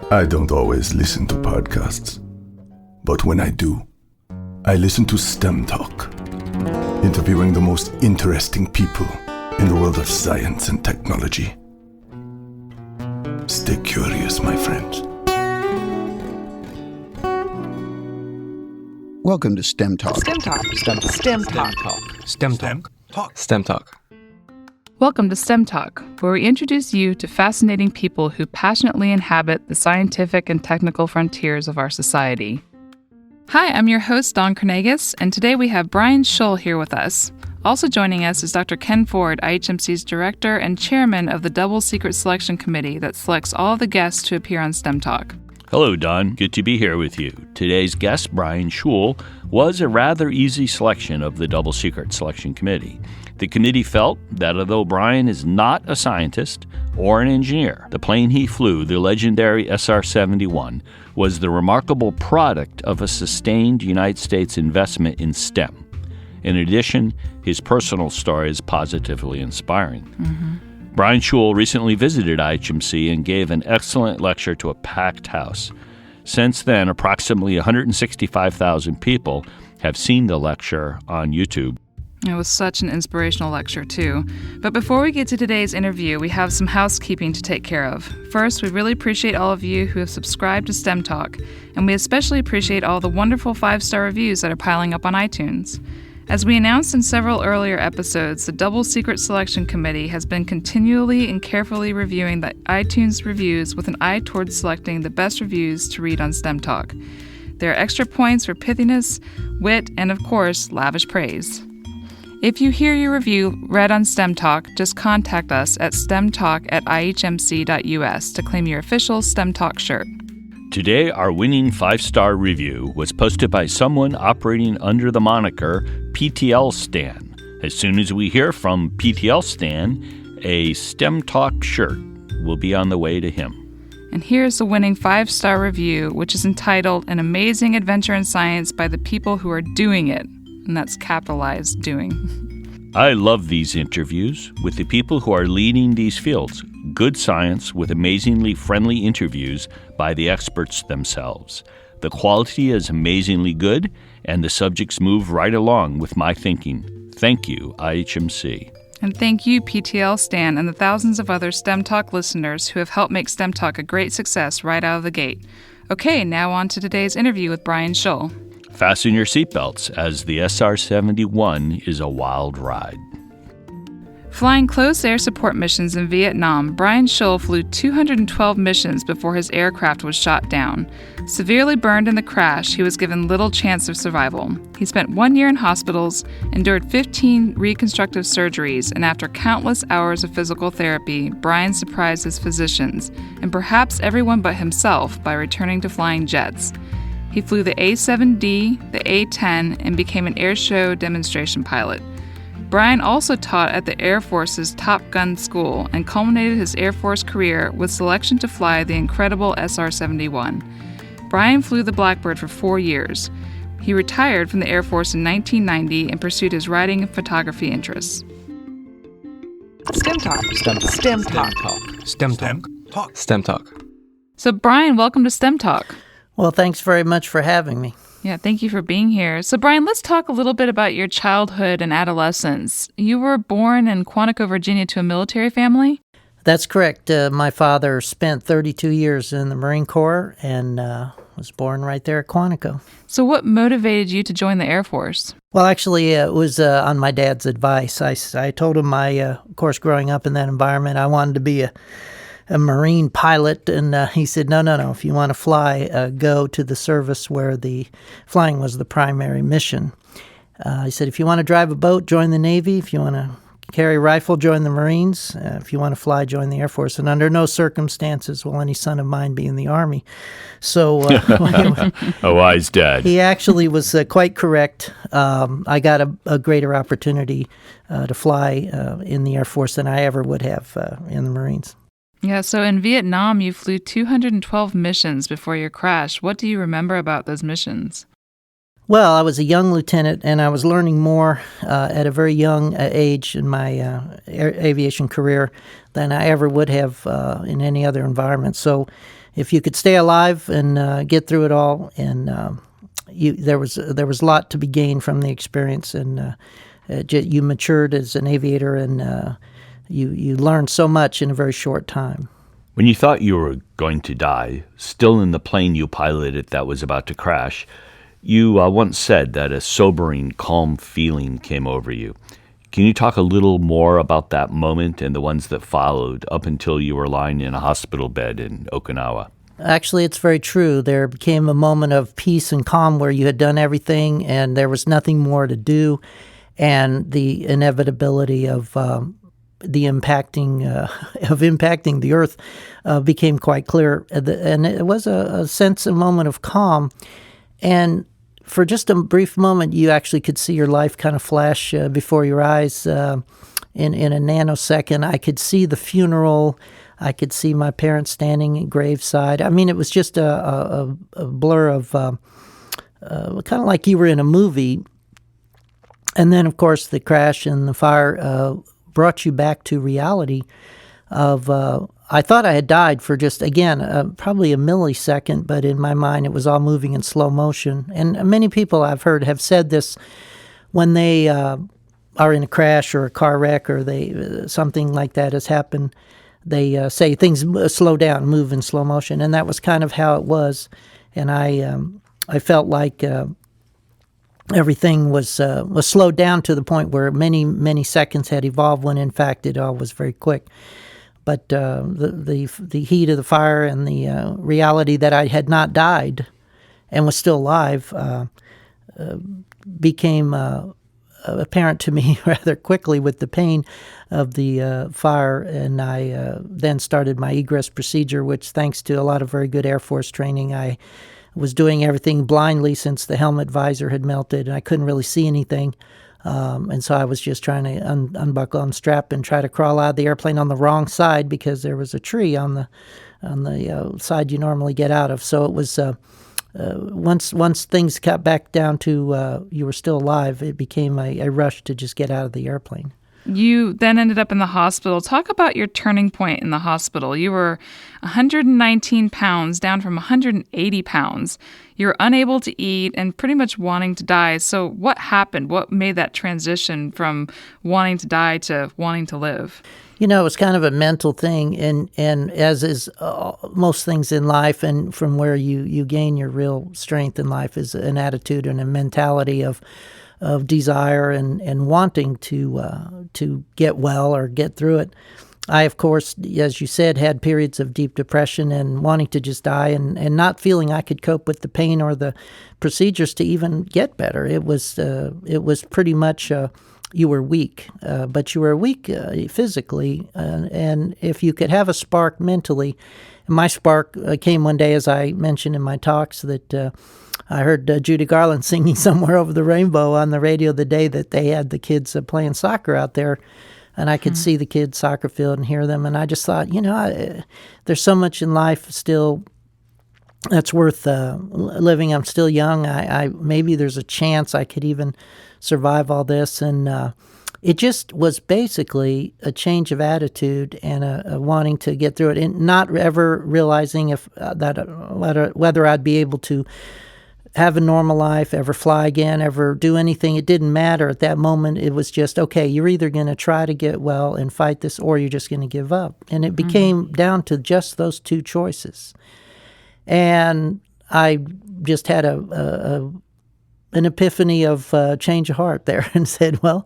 I don't always listen to podcasts, but when I do, I listen to STEM Talk, interviewing the most interesting people in the world of science and technology. Stay curious, my friends. Welcome to STEM Talk. STEM Talk. STEM Talk. STEM Talk. STEM Talk. STEM Talk. Welcome to STEM Talk, where we introduce you to fascinating people who passionately inhabit the scientific and technical frontiers of our society. Hi, I'm your host, Dawn Carnegas, and today we have Brian Shul here with us. Also joining us is Dr. Ken Ford, IHMC's director and chairman of the Double Secret Selection Committee that selects all of the guests to appear on STEM Talk. Hello, Don. Good to be here with you. Today's guest, Brian Shul, was a rather easy selection of the Double Secret Selection Committee. The committee felt that although Brian is not a scientist or an engineer, the plane he flew, the legendary SR-71, was the remarkable product of a sustained United States investment in STEM. In addition, his personal story is positively inspiring. Brian Shul recently visited IHMC and gave an excellent lecture to a packed house. Since then, approximately 165,000 people have seen the lecture on YouTube. It was such an inspirational lecture, too. But before we get to today's interview, we have some housekeeping to take care of. First, we really appreciate all of you who have subscribed to STEM Talk, and we especially appreciate all the wonderful 5-star reviews that are piling up on iTunes. As we announced in several earlier episodes, the Double Secret Selection Committee has been continually and carefully reviewing the iTunes reviews with an eye towards selecting the best reviews to read on STEM Talk. There are extra points for pithiness, wit, and of course, lavish praise. If you hear your review read on STEM Talk, just contact us at stemtalk@ihmc.us to claim your official STEM Talk shirt. Today, our winning 5-star review was posted by someone operating under the moniker PTL Stan. As soon as we hear from PTL Stan, a STEM Talk shirt will be on the way to him. And here's the winning 5-star review, which is entitled An Amazing Adventure in Science by the People Who Are Doing It. And that's capitalized doing. I love these interviews with the people who are leading these fields. Good science with amazingly friendly interviews by the experts themselves. The quality is amazingly good, and the subjects move right along with my thinking. Thank you, IHMC. And thank you, PTL Stan, and the thousands of other STEM Talk listeners who have helped make STEM Talk a great success right out of the gate. Okay, now on to today's interview with Brian Shul. Fasten your seatbelts, as the SR-71 is a wild ride. Flying close air support missions in Vietnam, Brian Shul flew 212 missions before his aircraft was shot down. Severely burned in the crash, he was given little chance of survival. He spent 1 year in hospitals, endured 15 reconstructive surgeries, and after countless hours of physical therapy, Brian surprised his physicians, and perhaps everyone but himself, by returning to flying jets. He flew the A-7D, the A-10, and became an airshow demonstration pilot. Brian also taught at the Air Force's Top Gun School and culminated his Air Force career with selection to fly the incredible SR-71. Brian flew the Blackbird for 4 years. He retired from the Air Force in 1990 and pursued his writing and photography interests. STEM Talk. STEM Talk. STEM Talk. STEM Talk. STEM Talk. So Brian, welcome to STEM Talk. Well, thanks very much for having me. Yeah, thank you for being here. So Brian, let's talk a little bit about your childhood and adolescence. You were born in Quantico, Virginia to a military family? That's correct. My father spent 32 years in the Marine Corps and was born right there at Quantico. So what motivated you to join the Air Force? Well, actually, it was on my dad's advice. I told him, of course, growing up in that environment, I wanted to be a Marine pilot, and he said, no, if you want to fly, go to the service where the flying was the primary mission. He said, if you want to drive a boat, join the Navy. If you want to carry a rifle, join the Marines. If you want to fly, join the Air Force. And under no circumstances will any son of mine be in the Army. So a wise dad. He actually was quite correct. I got a greater opportunity to fly in the Air Force than I ever would have in the Marines. Yeah, so in Vietnam, you flew 212 missions before your crash. What do you remember about those missions? Well, I was a young lieutenant, and I was learning more at a very young age in my aviation career than I ever would have in any other environment. So if you could stay alive and get through it all, and there was a lot to be gained from the experience, and you matured as an aviator, and you learned so much in a very short time. When you thought you were going to die, still in the plane you piloted that was about to crash, you once said that a sobering, calm feeling came over you. Can you talk a little more about that moment and the ones that followed up until you were lying in a hospital bed in Okinawa? Actually, it's very true. There became a moment of peace and calm where you had done everything and there was nothing more to do, and the inevitability of impacting the earth became quite clear. And it was a moment of calm. And for just a brief moment, you actually could see your life kind of flash before your eyes in a nanosecond. I could see the funeral. I could see my parents standing at graveside. I mean, it was just a blur of kind of like you were in a movie. And then, of course, the crash and the fire brought you back to reality of I thought I had died for just, again, probably a millisecond, but in my mind it was all moving in slow motion. And many people I've heard have said this when they are in a crash or a car wreck or something like that has happened. They say things slow down, move in slow motion, and that was kind of how it was. And I felt like everything was slowed down to the point where many seconds had evolved when in fact it all was very quick. But the heat of the fire and the reality that I had not died and was still alive became apparent to me rather quickly with the pain of the fire. And I then started my egress procedure, which, thanks to a lot of very good Air Force training, I was doing everything blindly since the helmet visor had melted and I couldn't really see anything. And so I was just trying to unbuckle and strap and try to crawl out of the airplane on the wrong side because there was a tree on the side you normally get out of. So it was once things got back down to you were still alive, it became a rush to just get out of the airplane. You then ended up in the hospital. Talk about your turning point in the hospital. You were 119 pounds, down from 180 pounds. You were unable to eat and pretty much wanting to die. So what happened? What made that transition from wanting to die to wanting to live? You know, it's kind of a mental thing, and as is most things in life, and from where you gain your real strength in life is an attitude and a mentality of desire and wanting to get well or get through it. I, of course, as you said, had periods of deep depression and wanting to just die and not feeling I could cope with the pain or the procedures to even get better. It was pretty much you were weak, but you were weak physically, and if you could have a spark mentally, my spark came one day, as I mentioned in my talks, that I heard Judy Garland singing Somewhere Over the Rainbow on the radio the day that they had the kids playing soccer out there, and I could see the kids' soccer field and hear them, and I just thought, there's so much in life still that's worth living. I'm still young. I maybe there's a chance I could even survive all this, and it just was basically a change of attitude and a wanting to get through it, and not ever realizing whether I'd be able to have a normal life, ever fly again, ever do anything. It didn't matter at that moment. It was just, okay, you're either going to try to get well and fight this, or you're just going to give up. And it became down to just those two choices. And I just had an epiphany of change of heart there and said, well,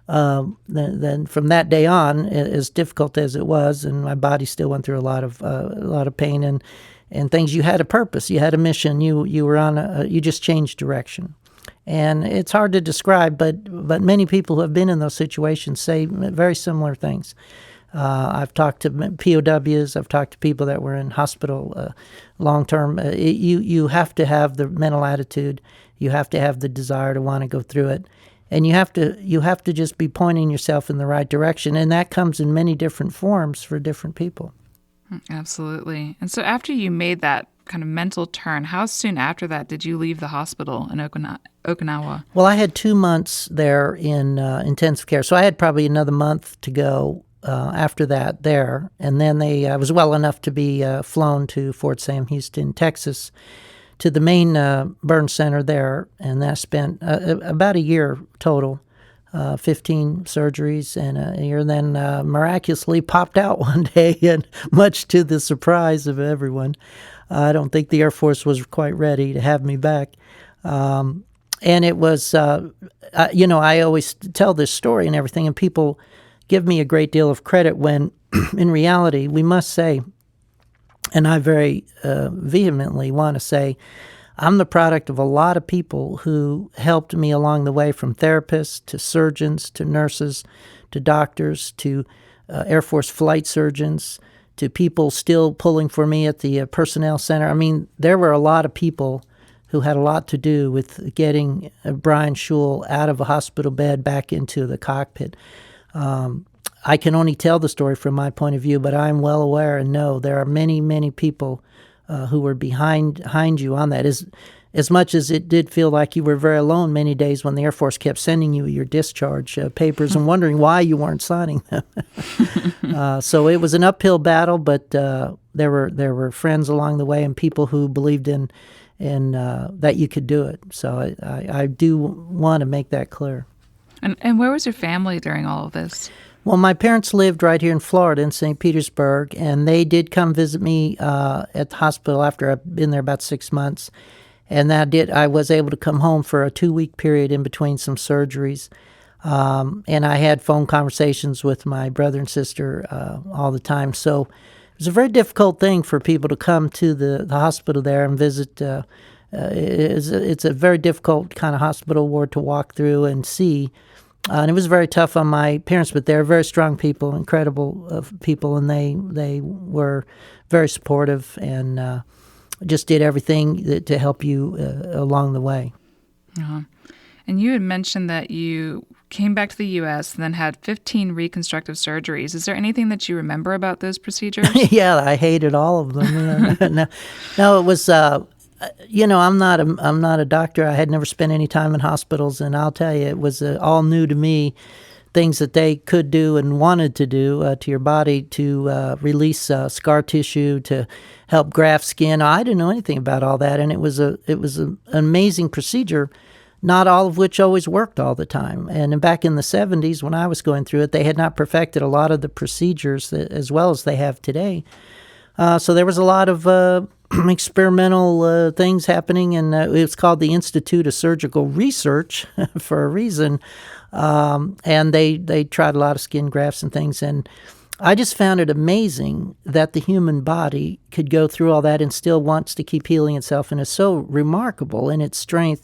then from that day on, as difficult as it was, and my body still went through a lot of pain and things, you had a purpose, you had a mission, you were on you just changed direction. And it's hard to describe, but many people who have been in those situations say very similar things. I've talked to POWs, I've talked to people that were in hospital long term. You have to have the mental attitude, you have to have the desire to want to go through it, and you have to just be pointing yourself in the right direction, and that comes in many different forms for different people. Absolutely. And so after you made that kind of mental turn. How soon after that did you leave the hospital in Okinawa? Well, I had 2 months there in intensive care, so I had probably another month to go after that there. And then I was well enough to be flown to Fort Sam Houston, Texas, to the main burn center there. And I spent about a year total, 15 surgeries and a year. Then miraculously popped out one day, and much to the surprise of everyone. I don't think the Air Force was quite ready to have me back. And it was, I always tell this story and everything, and people give me a great deal of credit when, in reality, we must say, and I very vehemently want to say, I'm the product of a lot of people who helped me along the way, from therapists to surgeons to nurses to doctors to Air Force flight surgeons to people still pulling for me at the personnel center. I mean, there were a lot of people who had a lot to do with getting Brian Shul out of a hospital bed back into the cockpit. I can only tell the story from my point of view, but I'm well aware and know there are many, many people who were behind you on that. As much as it did feel like you were very alone many days when the Air Force kept sending you your discharge papers and wondering why you weren't signing them. So it was an uphill battle, but there were friends along the way and people who believed in that you could do it. So I do want to make that clear. And where was your family during all of this? Well, my parents lived right here in Florida, in St. Petersburg, and they did come visit me at the hospital after I'd been there about 6 months. And I was able to come home for a 2-week period in between some surgeries. And I had phone conversations with my brother and sister all the time. So it was a very difficult thing for people to come to the hospital there and visit. It's a very difficult kind of hospital ward to walk through and see. And it was very tough on my parents, but they're very strong people, incredible people, and they were very supportive and just did everything to help you along the way. Uh-huh. And you had mentioned that you came back to the U.S. and then had 15 reconstructive surgeries. Is there anything that you remember about those procedures? Yeah, I hated all of them. No, it was. I'm not a doctor. I had never spent any time in hospitals, and I'll tell you, it was all new to me. Things that they could do and wanted to do to your body to release scar tissue, to help graft skin. I didn't know anything about all that, and it was an amazing procedure. Not all of which always worked all the time. And back in the 70s, when I was going through it, they had not perfected a lot of the procedures as well as they have today. So there was a lot of experimental things happening, and it was called the Institute of Surgical Research for a reason. And they tried a lot of skin grafts and things. And I just found it amazing that the human body could go through all that and still wants to keep healing itself, and is so remarkable in its strength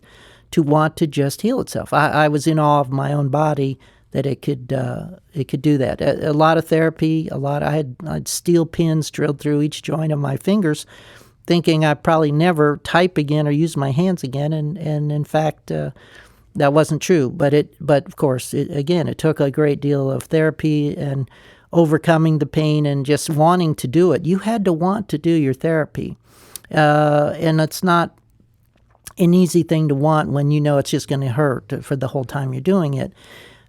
to want to just heal itself. I was in awe of my own body that it could do that. A lot of therapy, I had steel pins drilled through each joint of my fingers, thinking I'd probably never type again or use my hands again, and in fact that wasn't true. But of course, it took a great deal of therapy and overcoming the pain and just wanting to do it. You had to want to do your therapy, and it's not an easy thing to want when you know it's just going to hurt for the whole time you're doing it.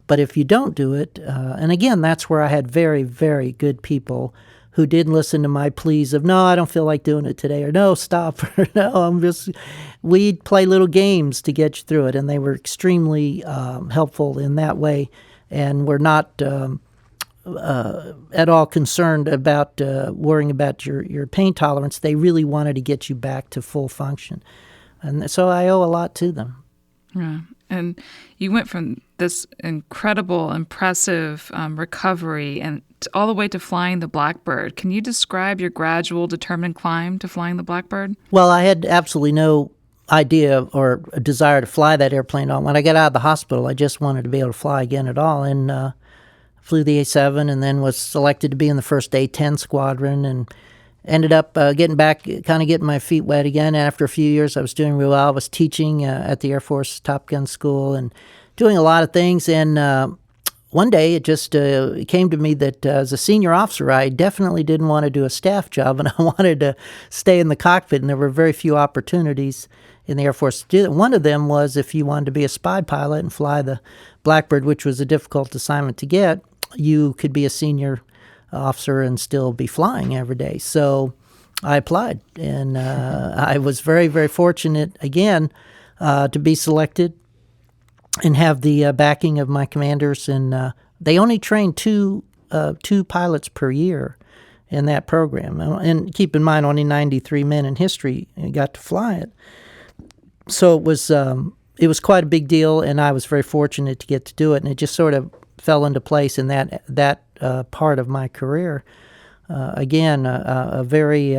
But if you don't do it, and again, that's where I had very, very good people who didn't listen to my pleas of, no, I don't feel like doing it today, or no, stop, or no, we'd play little games to get you through it. And they were extremely helpful in that way, and were not at all concerned about worrying about your pain tolerance. They really wanted to get you back to full function. And so I owe a lot to them. Yeah. And you went from this incredible, impressive recovery and all the way to flying the Blackbird. Can you describe your gradual, determined climb to flying the Blackbird? Well, I had absolutely no idea or a desire to fly that airplane. When I got out of the hospital, I just wanted to be able to fly again at all. And flew the A-7 and then was selected to be in the first A-10 squadron, and ended up getting back, kind of getting my feet wet again. After a few years, I was doing real well. I was teaching at the Air Force Top Gun School and doing a lot of things. And one day it just came to me that as a senior officer, I definitely didn't want to do a staff job, and I wanted to stay in the cockpit, and there were very few opportunities in the Air Force to do that. One of them was if you wanted to be a spy pilot and fly the Blackbird, which was a difficult assignment to get, you could be a senior officer and still be flying every day. So I applied, and I was very, very fortunate, again, to be selected and have the backing of my commanders. And they only trained two pilots per year in that program. And keep in mind, only 93 men in history got to fly it. So it was quite a big deal, and I was very fortunate to get to do it. And it just sort of fell into place in that part of my career. Again, a very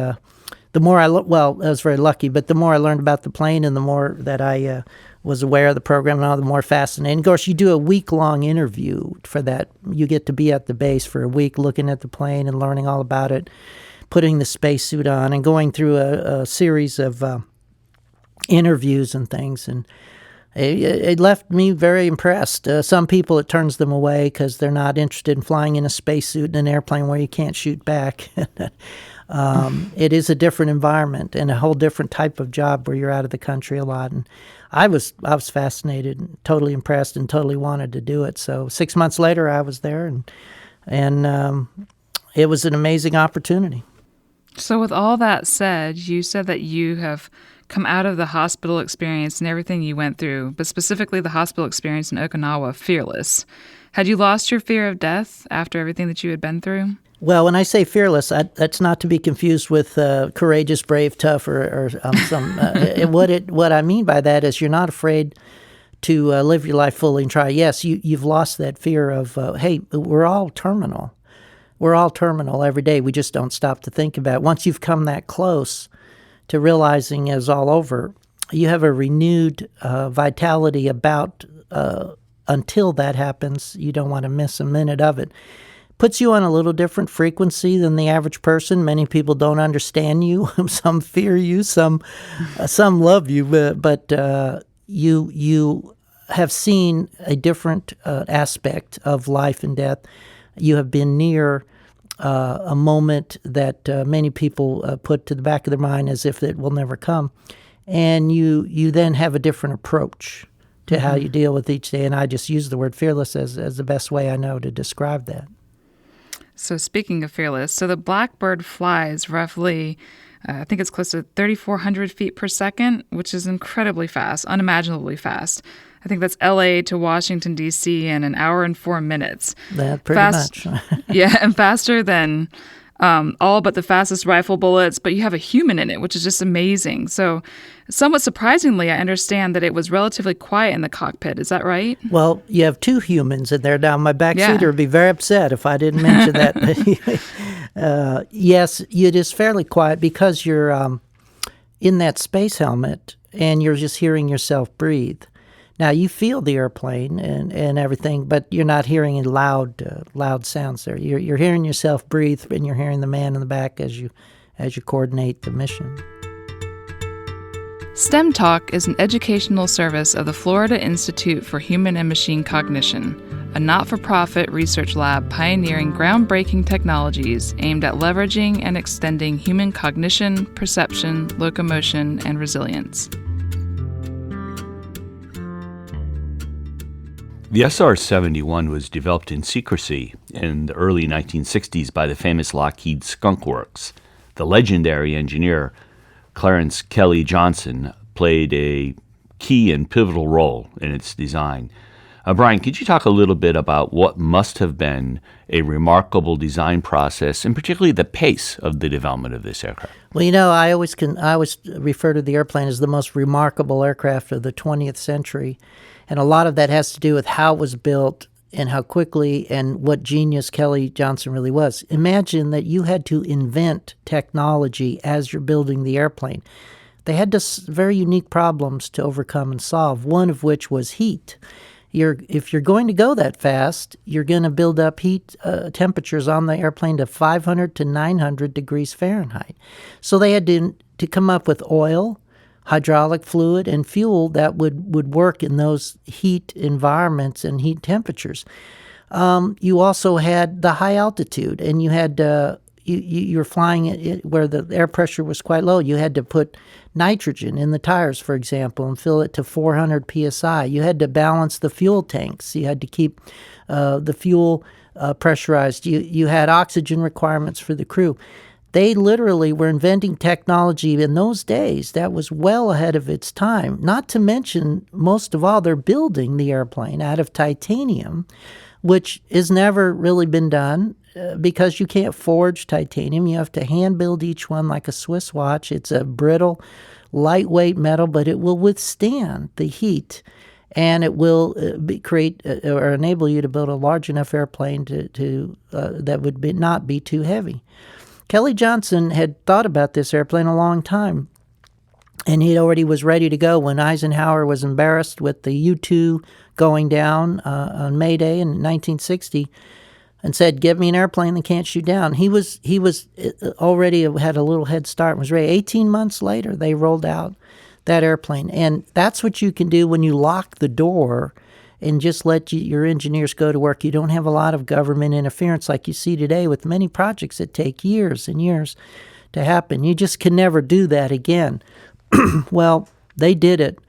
the more I was very lucky, but the more I learned about the plane and the more that I was aware of the program and all, the more fascinating. Of course, you do a week-long interview for that. You get to be at the base for a week looking at the plane and learning all about it, putting the spacesuit on and going through a series of interviews and things. And it left me very impressed. Some people, it turns them away because they're not interested in flying in a spacesuit in an airplane where you can't shoot back. It is a different environment and a whole different type of job where you're out of the country a lot. And I was fascinated and totally impressed and totally wanted to do it. So 6 months later, I was there, and it was an amazing opportunity. So with all that said, you said that you have come out of the hospital experience and everything you went through, but specifically the hospital experience in Okinawa, fearless. Had you lost your fear of death after everything that you had been through? Well, when I say fearless, that's not to be confused with courageous, brave, tough, or some. What I mean by that is you're not afraid to live your life fully and try. Yes, you've lost that fear of, hey, we're all terminal. We're all terminal every day. We just don't stop to think about it. Once you've come that close to realizing it's all over, you have a renewed vitality about until that happens. You don't want to miss a minute of it. Puts you on a little different frequency than the average person. Many people don't understand you. Some fear you. Some love you. But you have seen a different aspect of life and death. You have been near a moment that many people put to the back of their mind as if it will never come. And you then have a different approach to how you deal with each day. And I just use the word fearless as the best way I know to describe that. So speaking of fearless, so the Blackbird flies roughly, I think it's close to 3,400 feet per second, which is incredibly fast, unimaginably fast. I think that's L.A. to Washington, D.C. in an hour and 4 minutes. That pretty much. Yeah, and faster than all but the fastest rifle bullets, but you have a human in it, which is just amazing. So somewhat surprisingly, I understand that it was relatively quiet in the cockpit. Is that right? Well, you have two humans in there now. My backseater would be very upset if I didn't mention that. Yes, it is fairly quiet because you're in that space helmet and you're just hearing yourself breathe. Now, you feel the airplane and everything, but you're not hearing any loud sounds there. You're hearing yourself breathe, and you're hearing the man in the back as you coordinate the mission. STEM Talk is an educational service of the Florida Institute for Human and Machine Cognition, a not-for-profit research lab pioneering groundbreaking technologies aimed at leveraging and extending human cognition, perception, locomotion, and resilience. The SR-71 was developed in secrecy in the early 1960s by the famous Lockheed Skunk Works. The legendary engineer Clarence Kelly Johnson played a key and pivotal role in its design. Brian, could you talk a little bit about what must have been a remarkable design process, and particularly the pace of the development of this aircraft? Well, I always refer to the airplane as the most remarkable aircraft of the 20th century. And a lot of that has to do with how it was built and how quickly and what genius Kelly Johnson really was. Imagine that you had to invent technology as you're building the airplane. They had very unique problems to overcome and solve, one of which was heat. If you're going to go that fast, you're going to build up heat temperatures on the airplane to 500 to 900 degrees Fahrenheit. So they had to come up with oil, hydraulic fluid, and fuel that would work in those heat environments and heat temperatures. You also had the high altitude, and you had you were flying it where the air pressure was quite low. You had to put nitrogen in the tires, for example, and fill it to 400 psi. You had to balance the fuel tanks. You had to keep the fuel pressurized. You had oxygen requirements for the crew. They literally were inventing technology in those days that was well ahead of its time. Not to mention, most of all, they're building the airplane out of titanium, which has never really been done because you can't forge titanium. You have to hand build each one like a Swiss watch. It's a brittle, lightweight metal, but it will withstand the heat, and it will create or enable you to build a large enough airplane to that would not be too heavy. Kelly Johnson had thought about this airplane a long time, and he already was ready to go when Eisenhower was embarrassed with the U-2 going down on May Day in 1960 and said, "Give me an airplane that can't shoot down." He was already had a little head start and was ready. 18 months later, they rolled out that airplane. And that's what you can do when you lock the door and just let your engineers go to work. You don't have a lot of government interference like you see today with many projects that take years and years to happen. You just can never do that again. Well, they did it,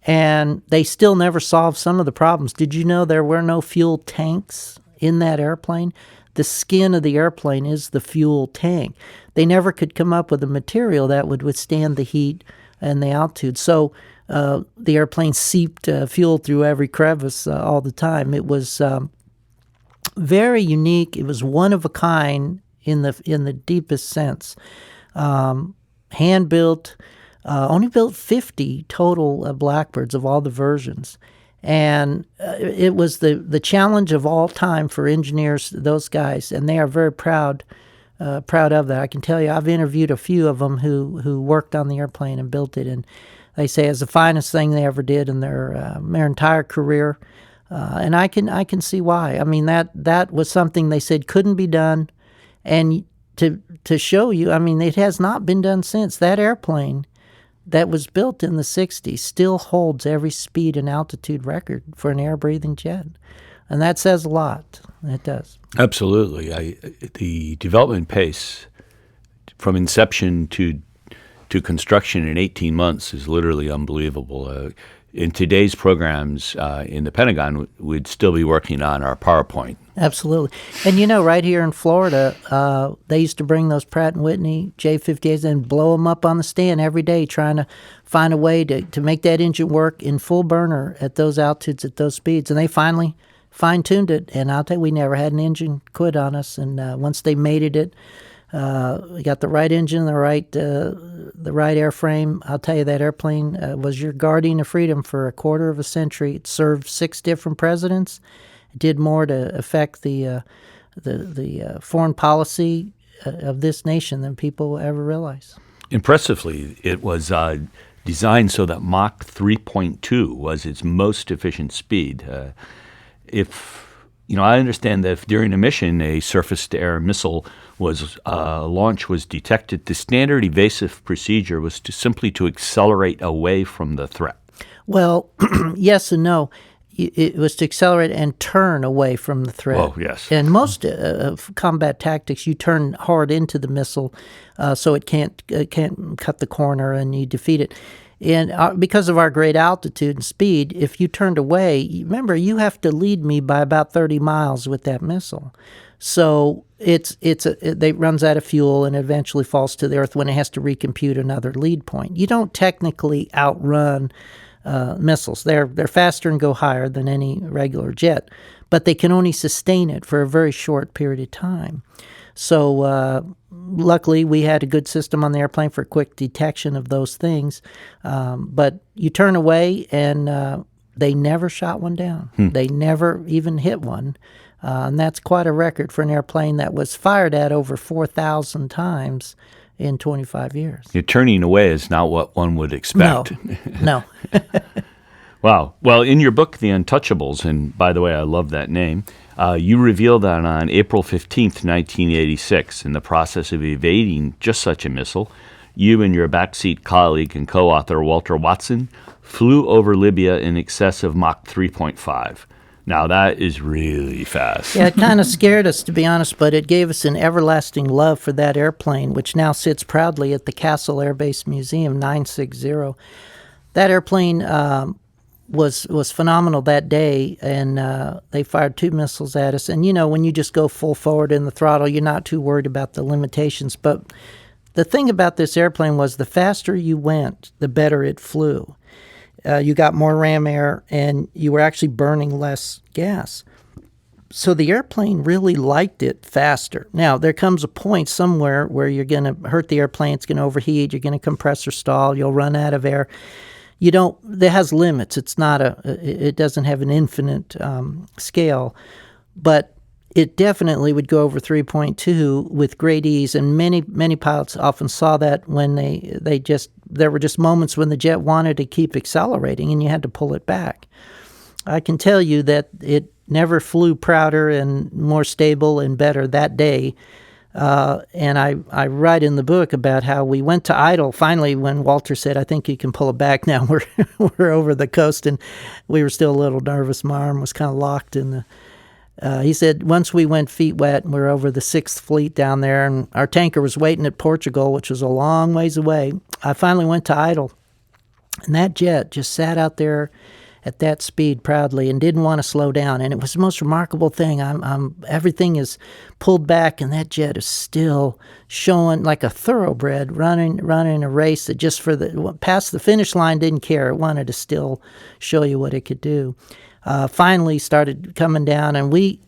and they still never solved some of the problems. Did you know there were no fuel tanks in that airplane? The skin of the airplane is the fuel tank. They never could come up with a material that would withstand the heat and the altitude. So the airplane seeped fuel through every crevice all the time. It was very unique. It was one of a kind in the deepest sense. Hand built, only built 50 total Blackbirds of all the versions. And it was the challenge of all time for engineers, those guys, and they are very proud of that. I can tell you, I've interviewed a few of them who worked on the airplane and built it, and they say it's the finest thing they ever did in their entire career, and I can see why. I mean, that was something they said couldn't be done, and to show you, I mean, it has not been done since. That airplane that was built in the 60s still holds every speed and altitude record for an air-breathing jet. And that says a lot. It does. Absolutely. The development pace from inception to construction in 18 months is literally unbelievable. In today's programs in the Pentagon, we'd still be working on our PowerPoint. Absolutely. And right here in Florida, they used to bring those Pratt & Whitney J-58s and blow them up on the stand every day, trying to find a way to make that engine work in full burner at those altitudes, at those speeds. And they finally fine-tuned it, and I'll tell you, we never had an engine quit on us. And once they mated it, we got the right engine, the right airframe. I'll tell you, that airplane was your guardian of freedom for a quarter of a century. It served 6 different presidents. It did more to affect the foreign policy of this nation than people ever realize. Impressively, it was designed so that Mach 3.2 was its most efficient speed. I understand that if during a mission a surface-to-air missile launch was detected, the standard evasive procedure was simply to accelerate away from the threat. Well, yes and no. It was to accelerate and turn away from the threat. Oh, yes. And most combat tactics, you turn hard into the missile so it can't cut the corner and you defeat it. And because of our great altitude and speed, if you turned away, remember, you have to lead me by about 30 miles with that missile. So it runs out of fuel and eventually falls to the earth when it has to recompute another lead point. You don't technically outrun missiles. They're faster and go higher than any regular jet, but they can only sustain it for a very short period of time. So luckily, we had a good system on the airplane for quick detection of those things. But you turn away, and they never shot one down. They never even hit one. And that's quite a record for an airplane that was fired at over 4,000 times in 25 years. You're turning away is not what one would expect. No. Wow. Well, in your book, The Untouchables, and by the way, I love that name, you reveal that on April 15th, 1986, in the process of evading just such a missile, you and your backseat colleague and co-author Walter Watson flew over Libya in excess of Mach 3.5. Now, that is really fast. Yeah, it kind of scared us, to be honest, but it gave us an everlasting love for that airplane, which now sits proudly at the Castle Air Base Museum, 960. That airplane was phenomenal that day, and they fired 2 missiles at us. And, when you just go full forward in the throttle, you're not too worried about the limitations. But the thing about this airplane was the faster you went, the better it flew. You got more ram air, and you were actually burning less gas. So the airplane really liked it faster. Now, there comes a point somewhere where you're going to hurt the airplane. It's going to overheat. You're going to compressor stall. You'll run out of air. There has limits. It doesn't have an infinite scale. But it definitely would go over 3.2 with great ease, and many pilots often saw that when there were just moments when the jet wanted to keep accelerating and you had to pull it back. I can tell you that it never flew prouder and more stable and better that day. And I write in the book about how we went to idle finally when Walter said, "I think you can pull it back now." We're over the coast, and we were still a little nervous. My arm was kind of locked in the. He said, once we went feet wet, and we were over the 6th Fleet down there, and our tanker was waiting at Portugal, which was a long ways away. I finally went to idle, and that jet just sat out there at that speed proudly and didn't want to slow down. And it was the most remarkable thing. Everything is pulled back, and that jet is still showing like a thoroughbred running a race that just past the finish line didn't care. It wanted to still show you what it could do. Finally started coming down, and we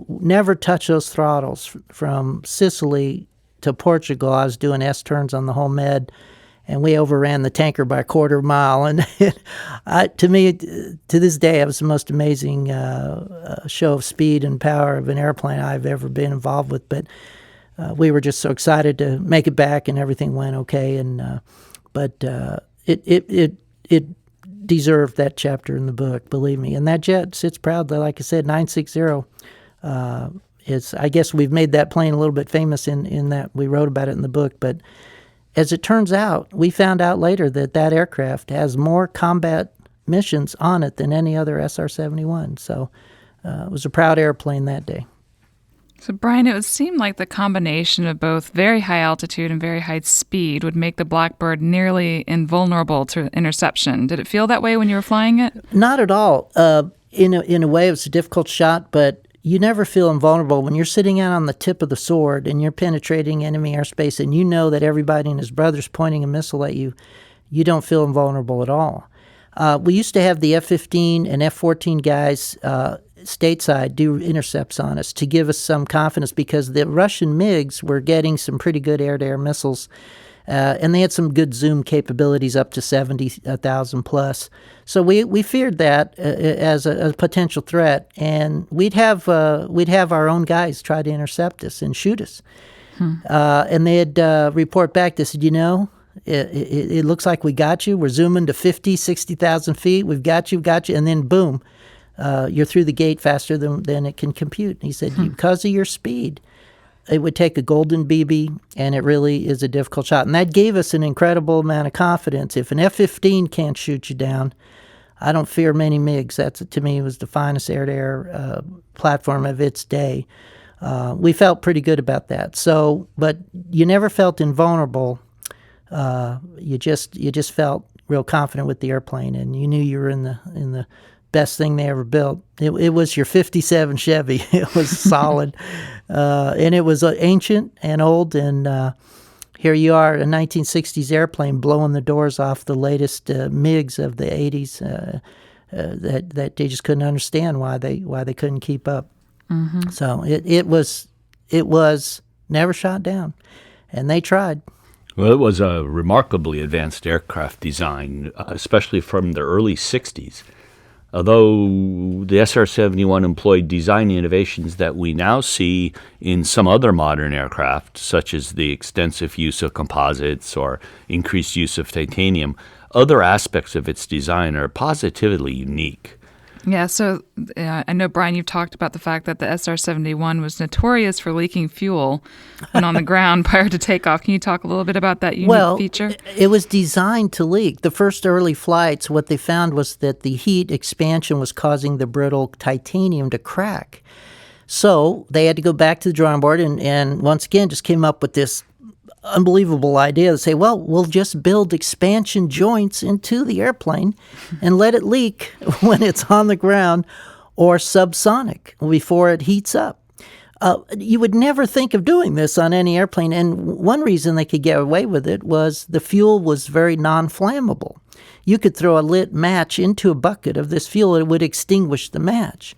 never touched those throttles from Sicily to Portugal. I was doing S-turns on the whole Med, and we overran the tanker by a quarter mile. And to me, to this day, it was the most amazing show of speed and power of an airplane I've ever been involved with. But we were just so excited to make it back, and everything went okay. And but it deserved that chapter in the book, believe me. And that jet sits proudly, like I said, 960. I guess we've made that plane a little bit famous in that we wrote about it in the book. But as it turns out, we found out later that aircraft has more combat missions on it than any other SR-71. So it was a proud airplane that day. So, Brian, it would seem like the combination of both very high altitude and very high speed would make the Blackbird nearly invulnerable to interception. Did it feel that way when you were flying it? Not at all. In a way, it was a difficult shot, but you never feel invulnerable. When you're sitting out on the tip of the sword and you're penetrating enemy airspace and you know that everybody and his brother's pointing a missile at you, you don't feel invulnerable at all. We used to have the F-15 and F-14 guys stateside do intercepts on us to give us some confidence, because the Russian MiGs were getting some pretty good air-to-air missiles, and they had some good zoom capabilities up to 70,000 plus. So we feared that as a potential threat, and we'd have our own guys try to intercept us and shoot us. And they'd report back. They said, it looks like we got you. We're zooming to 50, 60,000 feet. We've got you. And then boom, you're through the gate faster than it can compute. And he said, because of your speed, it would take a golden BB, and it really is a difficult shot. And that gave us an incredible amount of confidence. If an F-15 can't shoot you down, I don't fear many MiGs. That, to me, was the finest air-to-air platform of its day. We felt pretty good about that. So, but you never felt invulnerable. You just felt real confident with the airplane, and you knew you were in the best thing they ever built. It was your 57 Chevy. It was solid, and it was ancient and old. And here you are, a 1960s airplane blowing the doors off the latest MiGs of the 80s. That they just couldn't understand why they couldn't keep up. Mm-hmm. So it was never shot down, and they tried. Well, it was a remarkably advanced aircraft design, especially from the early 60s. Although the SR-71 employed design innovations that we now see in some other modern aircraft, such as the extensive use of composites or increased use of titanium, other aspects of its design are positively unique. Yeah, so I know, Brian, you've talked about the fact that the SR-71 was notorious for leaking fuel when on the ground prior to takeoff. Can you talk a little bit about that unique feature? It was designed to leak. The first early flights, what they found was that the heat expansion was causing the brittle titanium to crack. So they had to go back to the drawing board and once again just came up with this unbelievable idea to say, well, we'll just build expansion joints into the airplane and let it leak when it's on the ground or subsonic before it heats up. You would never think of doing this on any airplane, and one reason they could get away with it was the fuel was very non-flammable. You could throw a lit match into a bucket of this fuel and it would extinguish the match.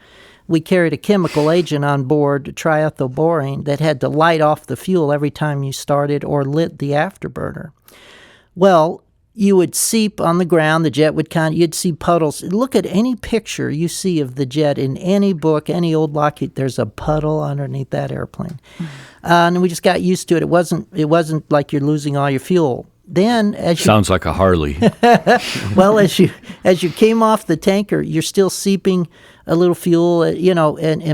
We carried a chemical agent on board, triethylborane, that had to light off the fuel every time you started or lit the afterburner. Well, you would seep on the ground, the jet would you'd see puddles. Look at any picture you see of the jet in any book, any old Lockheed, there's a puddle underneath that airplane. And we just got used to it. It wasn't like you're losing all your fuel. Then, sounds like a Harley. Well, as you came off the tanker, you're still seeping a little fuel,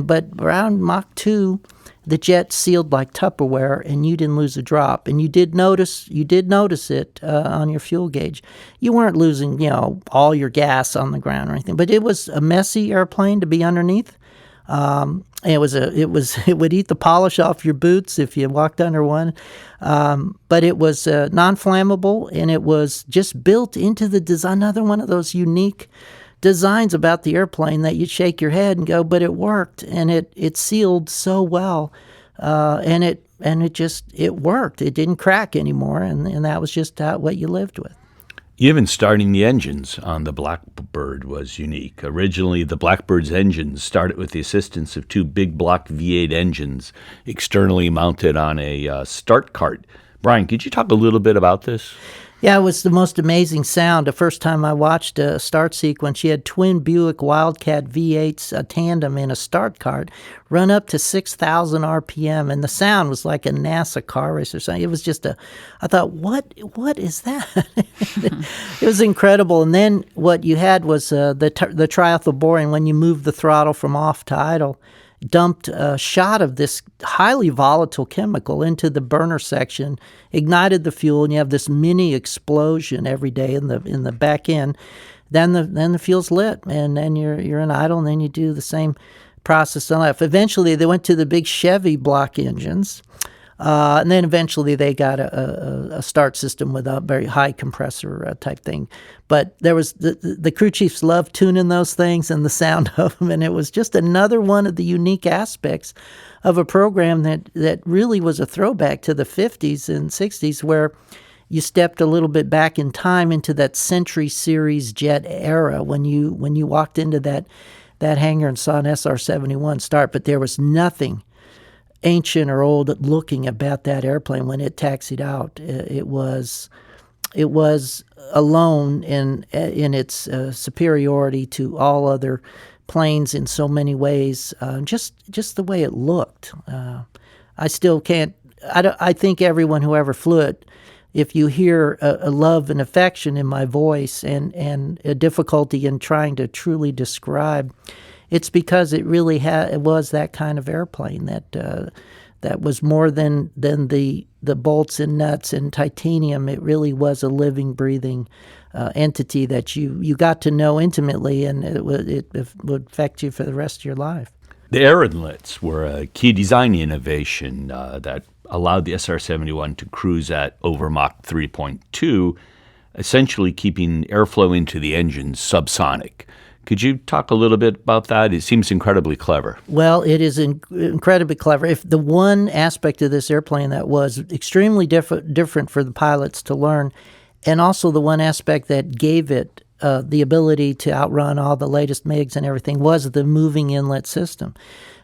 but around Mach 2, the jet sealed like Tupperware, and you didn't lose a drop. And you did notice it on your fuel gauge. You weren't losing, all your gas on the ground or anything. But it was a messy airplane to be underneath. It would eat the polish off your boots if you walked under one. But it was non-flammable, and it was just built into the design. Another one of those unique designs about the airplane that you shake your head and go, but it worked, and it sealed so well, and it worked. It didn't crack anymore, and that was just what you lived with. Even starting the engines on the Blackbird was unique. Originally, the Blackbird's engines started with the assistance of two big block V8 engines externally mounted on a start cart. Brian, could you talk a little bit about this? Yeah, it was the most amazing sound. The first time I watched a start sequence, you had twin Buick Wildcat V8s, a tandem in a start cart, run up to 6,000 RPM, and the sound was like a NASA car race or something. It was just I thought, what is that? It was incredible. And then what you had was the triethylborane, when you moved the throttle from off to idle, dumped a shot of this highly volatile chemical into the burner section, ignited the fuel, and you have this mini explosion every day in the back end. Then the fuel's lit, and then you're in idle, and then you do the same process on left. Eventually, they went to the big Chevy block engines, and then eventually they got a start system with a very high compressor type thing. But there was the crew chiefs loved tuning those things and the sound of them, and it was just another one of the unique aspects of a program that really was a throwback to the 50s and 60s, where you stepped a little bit back in time into that Century Series jet era when you walked into that hangar and saw an SR-71 start. But there was nothing ancient or old looking about that airplane when it taxied out. It was alone in its superiority to all other planes in so many ways. Just the way it looked. I still can't. I think everyone who ever flew it, if you hear a love and affection in my voice and a difficulty in trying to truly describe, it's because it really it was that kind of airplane that was more than the bolts and nuts and titanium. It really was a living, breathing entity that you got to know intimately, and it would affect you for the rest of your life. The air inlets were a key design innovation that allowed the SR-71 to cruise at over Mach 3.2, essentially keeping airflow into the engine subsonic. Could you talk a little bit about that? It seems incredibly clever. Well, it is incredibly clever. If the one aspect of this airplane that was extremely different for the pilots to learn, and also the one aspect that gave it the ability to outrun all the latest MiGs and everything, was the moving inlet system.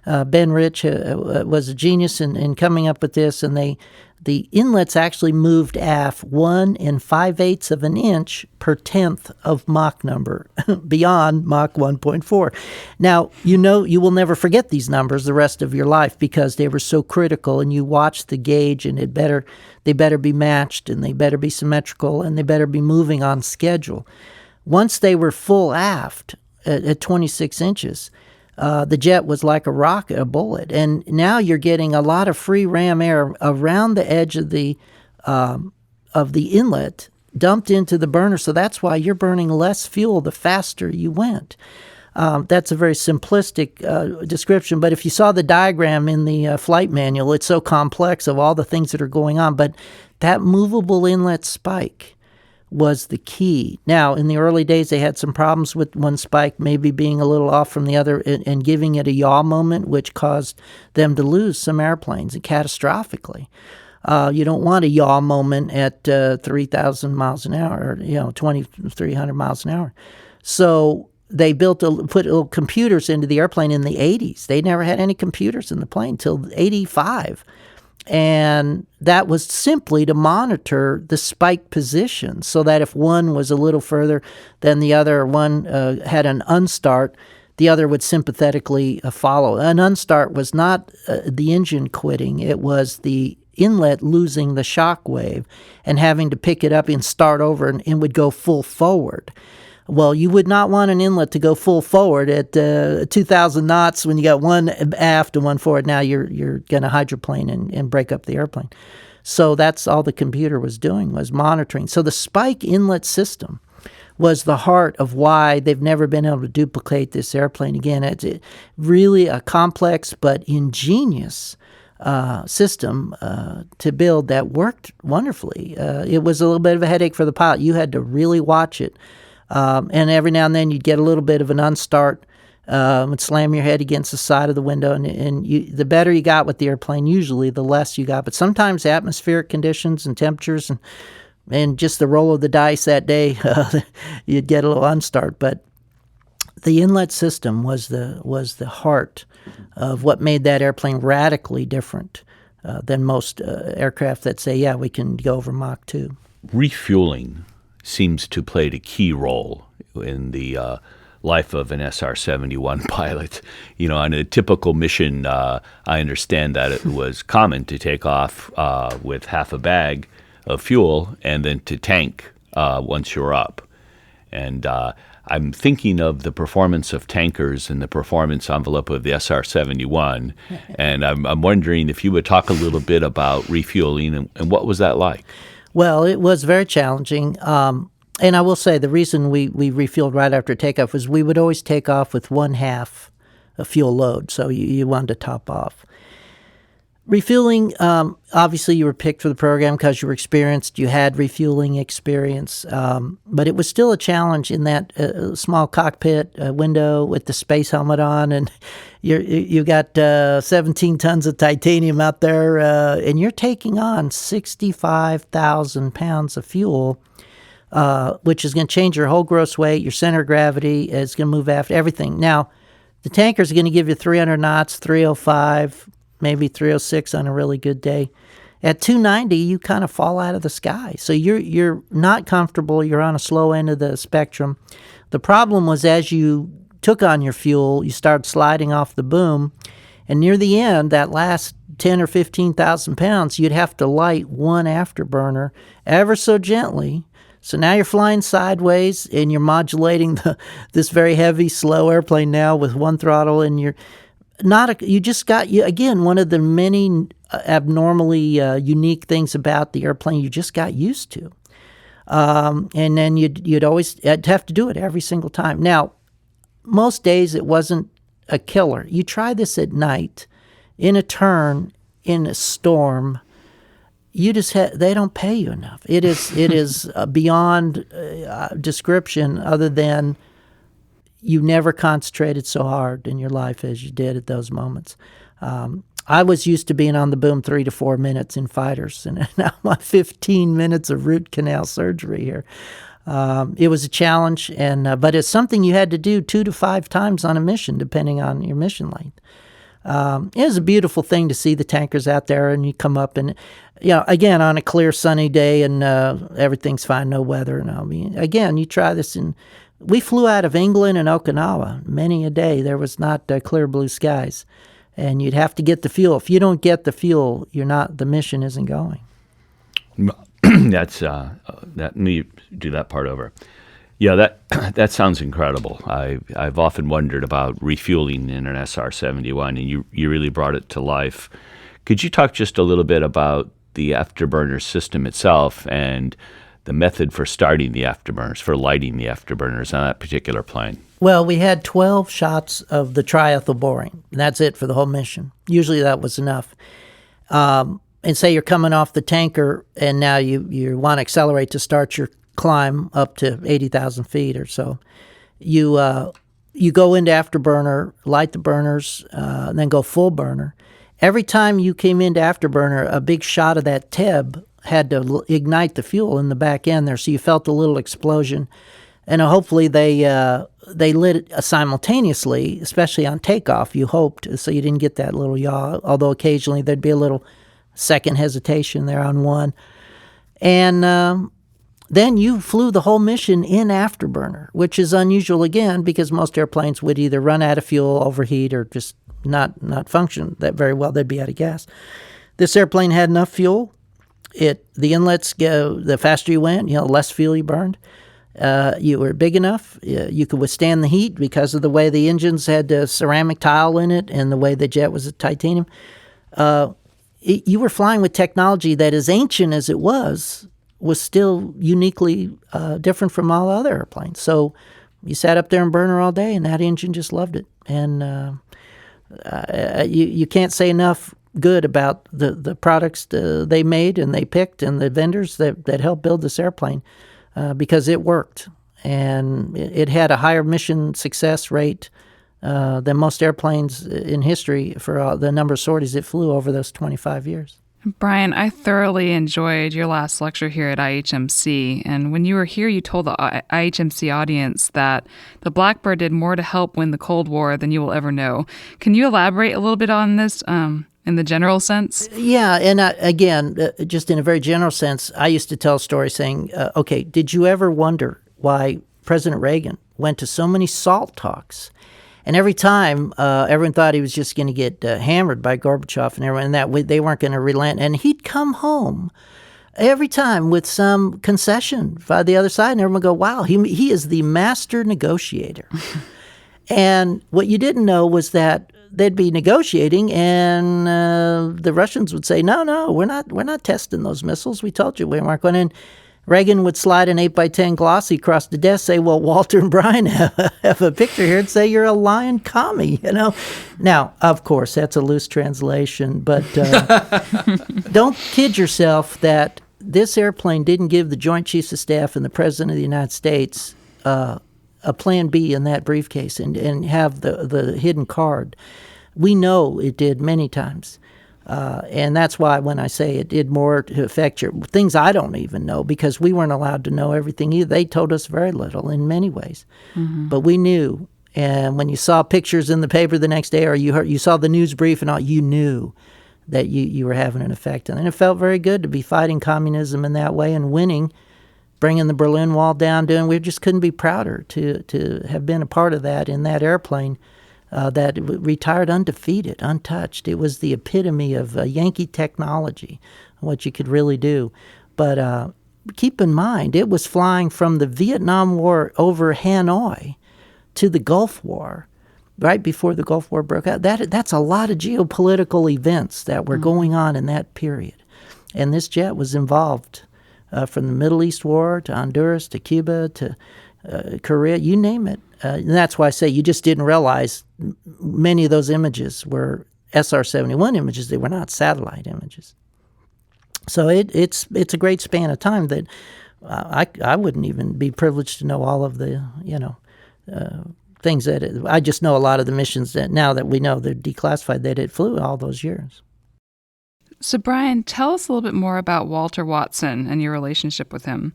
Ben Rich was a genius in coming up with this, and the inlets actually moved aft 1 5/8 of an inch per tenth of Mach number beyond Mach 1.4. Now, you will never forget these numbers the rest of your life because they were so critical, and you watch the gauge, and they better be matched, and they better be symmetrical, and they better be moving on schedule. Once they were full aft, at 26 inches. The jet was like a rocket, a bullet. And now you're getting a lot of free ram air around the edge of the inlet dumped into the burner. So that's why you're burning less fuel the faster you went. That's a very simplistic description, but if you saw the diagram in the flight manual, it's so complex of all the things that are going on. But that movable inlet spike was the key. Now, in the early days, they had some problems with one spike maybe being a little off from the other and giving it a yaw moment, which caused them to lose some airplanes catastrophically. You don't want a yaw moment at 3,000 miles an hour, 2,300 miles an hour. So they put little computers into the airplane in the 80s. They never had any computers in the plane till 85. And that was simply to monitor the spike position so that if one was a little further than the other, one had an unstart, the other would sympathetically follow. An unstart was not the engine quitting. It was the inlet losing the shock wave and having to pick it up and start over and would go full forward. Well, you would not want an inlet to go full forward at 2,000 knots when you got one aft and one forward. Now you're going to hydroplane and break up the airplane. So that's all the computer was doing, was monitoring. So the spike inlet system was the heart of why they've never been able to duplicate this airplane again. It's really a complex but ingenious system to build that worked wonderfully. It was a little bit of a headache for the pilot. You had to really watch it. And every now and then you'd get a little bit of an unstart, would slam your head against the side of the window, and the better you got with the airplane, usually the less you got. But sometimes atmospheric conditions and temperatures and just the roll of the dice that day, you'd get a little unstart. But the inlet system was the heart of what made that airplane radically different than most aircraft that say, yeah, we can go over Mach 2. Refueling seems to play a key role in the life of an SR-71 pilot. On a typical mission, I understand that it was common to take off with half a bag of fuel and then to tank once you're up. And I'm thinking of the performance of tankers and the performance envelope of the SR-71, and I'm wondering if you would talk a little bit about refueling and what was that like? Well, it was very challenging. And I will say the reason we refueled right after takeoff was we would always take off with one half a fuel load, so you wanted to top off. Refueling, obviously you were picked for the program because you were experienced, you had refueling experience, but it was still a challenge in that small cockpit window with the space helmet on, and you got 17 tons of titanium out there, and you're taking on 65,000 pounds of fuel, which is going to change your whole gross weight, your center of gravity, it's going to move after everything. Now, the tankers are going to give you 300 knots, 305, maybe 306 on a really good day. At 290, you kind of fall out of the sky. So you're not comfortable. You're on a slow end of the spectrum. The problem was as you took on your fuel, you started sliding off the boom. And near the end, that last 10 or 15,000 pounds, you'd have to light one afterburner ever so gently. So now you're flying sideways and you're modulating this very heavy, slow airplane now with one throttle, and you just got, again, one of the many abnormally unique things about the airplane you just got used to. And then you'd always have to do it every single time. Now, most days it wasn't a killer. You try this at night, in a turn, in a storm, they don't pay you enough. It is beyond description, other than you never concentrated so hard in your life as you did at those moments. I was used to being on the boom 3 to 4 minutes in fighters, and now I'm on 15 minutes of root canal surgery here. It was a challenge, but it's something you had to do 2 to 5 times on a mission, depending on your mission length. It was a beautiful thing to see the tankers out there, and you come up and, again, on a clear sunny day and everything's fine, no weather. And again, you try this we flew out of England and Okinawa many a day. There was not clear blue skies, and you'd have to get the fuel. If you don't get the fuel, the mission isn't going. Let me do that part over. Yeah, that sounds incredible. I've often wondered about refueling in an SR-71, and you really brought it to life. Could you talk just a little bit about the afterburner system itself and the method for starting the afterburners, for lighting the afterburners on that particular plane? Well, we had 12 shots of the triethylborane, and that's it for the whole mission. Usually that was enough. And say you're coming off the tanker, and now you want to accelerate to start your climb up to 80,000 feet or so. You go into afterburner, light the burners, and then go full burner. Every time you came into afterburner, a big shot of that TEB had to ignite the fuel in the back end there, so you felt a little explosion. And hopefully they lit it simultaneously, especially on takeoff, you hoped, so you didn't get that little yaw, although occasionally there'd be a little second hesitation there on one. And then you flew the whole mission in afterburner, which is unusual again because most airplanes would either run out of fuel, overheat, or just not function that very well. They'd be out of gas. This airplane had enough fuel. The inlets go, the faster you went, less fuel you burned. You were big enough. You could withstand the heat because of the way the engines had ceramic tile in it and the way the jet was titanium. You were flying with technology that, as ancient as it was still uniquely different from all other airplanes. So you sat up there in burner all day, and that engine just loved it. And you can't say enough good about the products they made and they picked and the vendors that helped build this airplane because it worked. And it had a higher mission success rate than most airplanes in history for the number of sorties it flew over those 25 years. Brian, I thoroughly enjoyed your last lecture here at IHMC. And when you were here, you told the IHMC audience that the Blackbird did more to help win the Cold War than you will ever know. Can you elaborate a little bit on this in the general sense? Yeah, and again, just in a very general sense, I used to tell stories saying, okay, did you ever wonder why President Reagan went to so many SALT talks? And every time, everyone thought he was just going to get hammered by Gorbachev and everyone, and that they weren't going to relent. And he'd come home every time with some concession by the other side, and everyone would go, wow, he is the master negotiator. And what you didn't know was that they'd be negotiating, and the Russians would say, no, we're not testing those missiles. We told you we weren't going to. Reagan would slide an 8x10 glossy across the desk, say, well, Walter and Brian have a picture here, and say you're a lying commie, Now, of course, that's a loose translation, but don't kid yourself that this airplane didn't give the Joint Chiefs of Staff and the President of the United States a plan B in that briefcase and have the hidden card. We know it did many times. And that's why when I say it did more to affect your things I don't even know, because we weren't allowed to know everything either. They told us very little in many ways. Mm-hmm. But we knew. And when you saw pictures in the paper the next day or you saw the news brief and all, you knew that you were having an effect. And it felt very good to be fighting communism in that way and winning, bringing the Berlin Wall down. We just couldn't be prouder to have been a part of that in that airplane. That retired undefeated, untouched. It was the epitome of Yankee technology, what you could really do. But keep in mind, it was flying from the Vietnam War over Hanoi to the Gulf War, right before the Gulf War broke out. That's a lot of geopolitical events that were going on in that period. And this jet was involved from the Middle East War to Honduras to Cuba to Korea, you name it. And that's why I say you just didn't realize many of those images were SR-71 images. They were not satellite images. So it's a great span of time that I wouldn't even be privileged to know all of the things that I just know a lot of the missions that now that we know they're declassified that it flew all those years. So Brian, tell us a little bit more about Walter Watson and your relationship with him.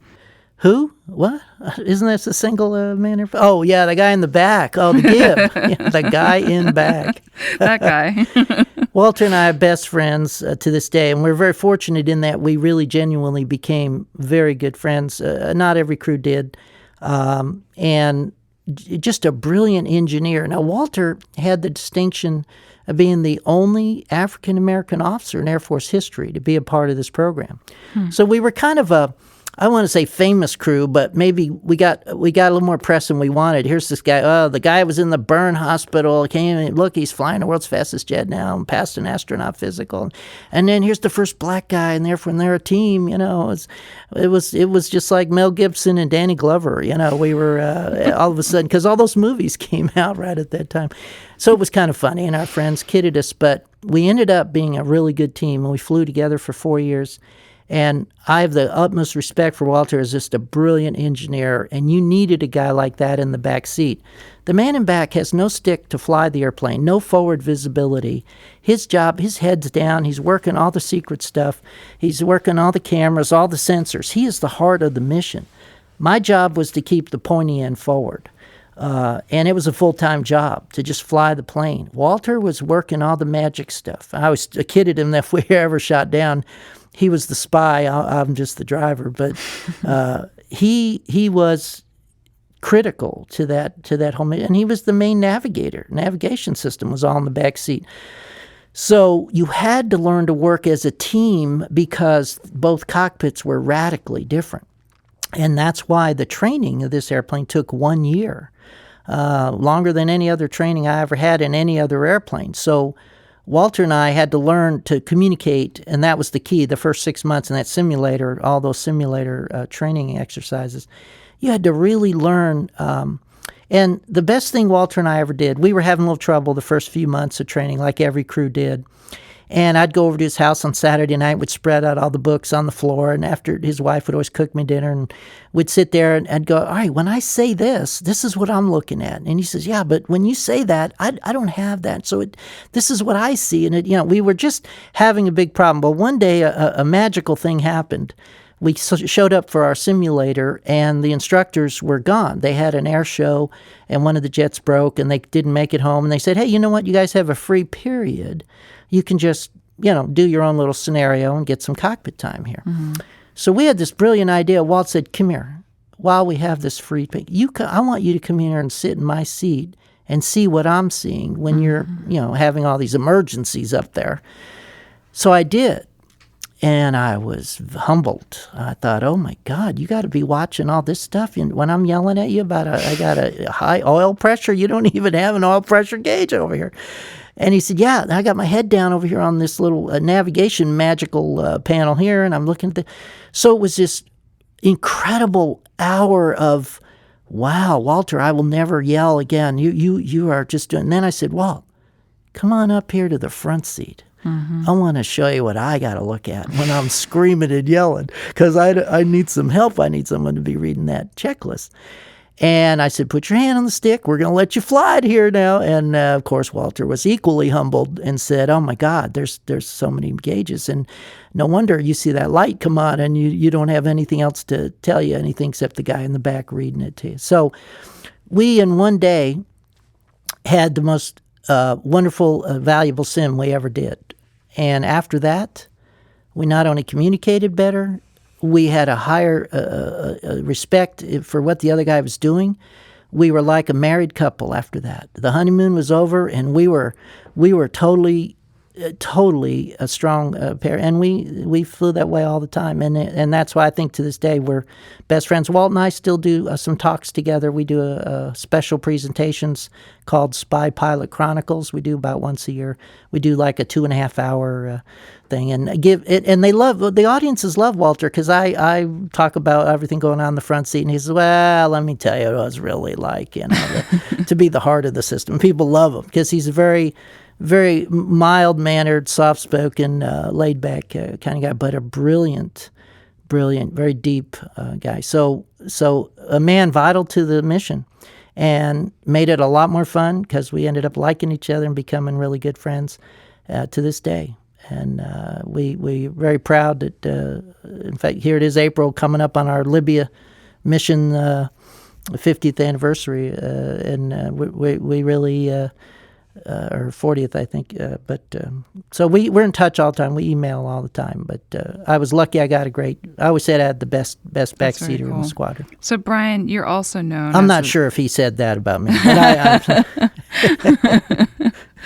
Who? What? Isn't this a single man? Oh, yeah, the guy in the back. Oh, the Gib. Yeah, the guy in back. That guy. Walter and I are best friends to this day, and we're very fortunate in that we really genuinely became very good friends. Not every crew did. And just a brilliant engineer. Now, Walter had the distinction of being the only African-American officer in Air Force history to be a part of this program. So we were kind of I want to say famous crew, but maybe we got a little more press than we wanted. Here's this guy. Oh, the guy was in the burn hospital. Came and look, he's flying the world's fastest jet now and passed an astronaut physical. And then here's the first black guy, and they're a team. You know, it was just like Mel Gibson and Danny Glover. You know, we were all of a sudden, because all those movies came out right at that time. So it was kind of funny, and our friends kidded us, but we ended up being a really good team, and we flew together for 4 years. And I have the utmost respect for Walter as just a brilliant engineer, and you needed a guy like that in the back seat. The man in back has no stick to fly the airplane, no forward visibility. His job, his head's down, he's working all the secret stuff, he's working all the cameras, all the sensors. He is the heart of the mission. My job was to keep the pointy end forward. And it was a full-time job to just fly the plane. Walter was working all the magic stuff. I always kidded him that if we ever shot down, he was the spy. I'm just the driver. But he was critical to that whole mission. And he was the main navigator. Navigation system was all in the back seat. So you had to learn to work as a team because both cockpits were radically different. And that's why the training of this airplane took 1 year, longer than any other training I ever had in any other airplane. So Walter and I had to learn to communicate, and that was the key. The first 6 months in that simulator, all those simulator training exercises, you had to really learn. And the best thing Walter and I ever did, we were having a little trouble the first few months of training, like every crew did. And I'd go over to his house on Saturday night, would spread out all the books on the floor, and after his wife would always cook me dinner, and we'd sit there and I'd go, all right, when I say this is what I'm looking at. And he says, yeah, but when you say that, I don't have that. So this is what I see. And we were just having a big problem. But one day a magical thing happened. We showed up for our simulator, and the instructors were gone. They had an air show, and one of the jets broke, and they didn't make it home. And they said, hey, you know what? You guys have a free period. You can just, do your own little scenario and get some cockpit time here. Mm-hmm. So we had this brilliant idea. Walt said, come here. While we have this free I want you to come here and sit in my seat and see what I'm seeing when you're, having all these emergencies up there. So I did. And I was humbled. I thought, oh, my God, you got to be watching all this stuff. And when I'm yelling at you about I got a high oil pressure, you don't even have an oil pressure gauge over here. And he said, yeah, I got my head down over here on this little navigation magical panel here, and I'm looking at So it was this incredible hour of, wow, Walter, I will never yell again. You are just doing. And then I said, Walt, come on up here to the front seat. Mm-hmm. I want to show you what I got to look at when I'm screaming and yelling, because I need some help. I need someone to be reading that checklist. And I said, put your hand on the stick. We're going to let you fly it here now. And, of course, Walter was equally humbled and said, oh, my God, there's so many gauges. And no wonder you see that light come on and you don't have anything else to tell you anything except the guy in the back reading it to you. So we, in one day, had the most wonderful, valuable sim we ever did. And after that, we not only communicated better, we had a higher respect for what the other guy was doing. We were like a married couple after that. The honeymoon was over, and we were totally a strong pair. And we flew that way all the time. And that's why I think to this day we're best friends. Walt and I still do some talks together. We do special presentations called Spy Pilot Chronicles. We do about once a year. We do like a 2.5 hour thing, and they love, the audiences love Walter, because I talk about everything going on in the front seat, and he says, well, let me tell you what it was really like, to be the heart of the system. People love him because he's a very, very mild-mannered, soft-spoken, laid-back kind of guy, but a brilliant, very deep guy. So a man vital to the mission, and made it a lot more fun because we ended up liking each other and becoming really good friends to this day. And we're very proud that, in fact, here it is April, coming up on our Libya mission 50th anniversary, and we really, or 40th, I think. So we're in touch all the time. We email all the time. But I was lucky. I always said I had the best backseater in the squadron. So, Brian, you're also known I'm not sure if he said that about me. But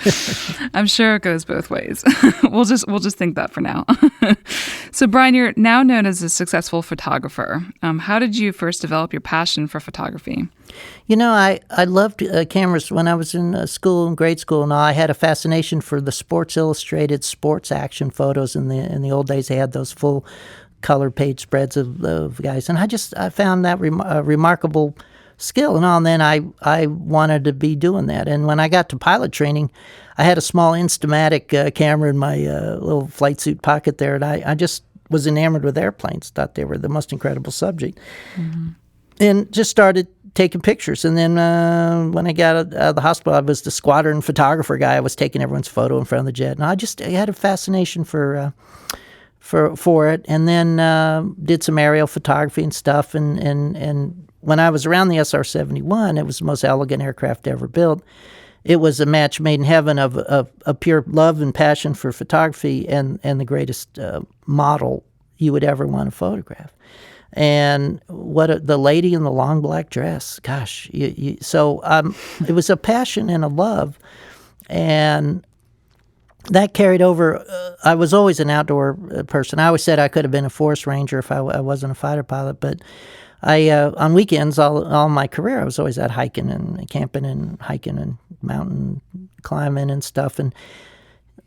I'm sure it goes both ways. We'll just think that for now. So, Brian, you're now known as a successful photographer. How did you first develop your passion for photography? I loved cameras when I was in grade school. And I had a fascination for the Sports Illustrated sports action photos. In the old days, they had those full color page spreads of guys, and I found that remarkable skill and all. And then I wanted to be doing that. And when I got to pilot training, I had a small Instamatic camera in my little flight suit pocket there, and I just was enamored with airplanes. Thought they were the most incredible subject, and just started taking pictures. And then when I got out of the hospital, I was the squadron photographer guy. I was taking everyone's photo in front of the jet, and I had a fascination for it, and then did some aerial photography and stuff. And when I was around the SR-71, it was the most elegant aircraft ever built. It was a match made in heaven of pure love and passion for photography and the greatest model you would ever want to photograph. And the lady in the long black dress, gosh. So it was a passion and a love, and that carried over. I was always an outdoor person. I always said I could have been a forest ranger if I wasn't a fighter pilot. But on weekends, all my career, I was always out hiking and camping and hiking and mountain climbing and stuff. And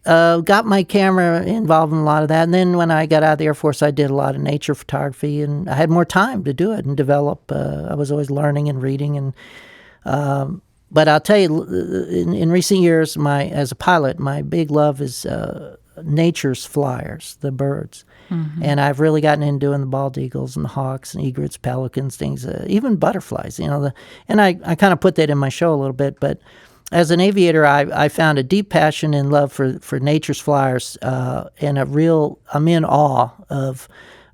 got my camera involved in a lot of that. And then when I got out of the Air Force, I did a lot of nature photography, and I had more time to do it and develop. I was always learning and reading. And but I'll tell you, in recent years, as a pilot, my big love is nature's flyers, the birds. And I've really gotten into doing the bald eagles and the hawks and egrets, pelicans, things, even butterflies. And I kind of put that in my show a little bit. But as an aviator, I found a deep passion and love for nature's flyers, and I'm in awe of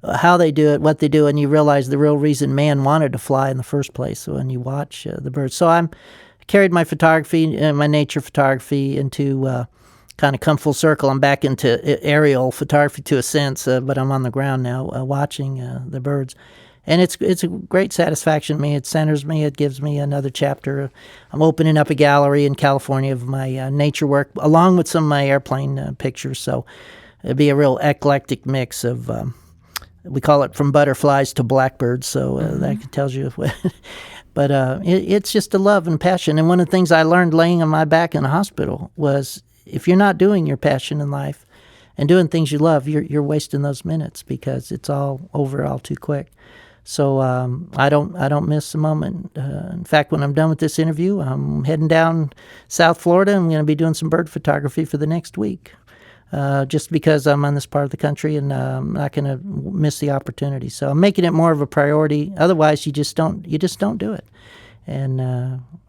how they do it, what they do, and you realize the real reason man wanted to fly in the first place when you watch the birds. So I carried my photography and my nature photography into kind of come full circle. I'm back into aerial photography to a sense, but I'm on the ground now watching the birds. And it's a great satisfaction to me. It centers me. It gives me another chapter. I'm opening up a gallery in California of my nature work, along with some of my airplane pictures. So it'd be a real eclectic mix of, we call it from butterflies to blackbirds. So that tells you. But it's just a love and passion. And one of the things I learned laying on my back in the hospital was, if you're not doing your passion in life and doing things you love, you're wasting those minutes, because it's all over all too quick. So I don't miss a moment. In fact, when I'm done with this interview, I'm heading down South Florida. I'm going to be doing some bird photography for the next week, just because I'm on this part of the country, and I'm not going to miss the opportunity. So I'm making it more of a priority. Otherwise, you just don't do it. And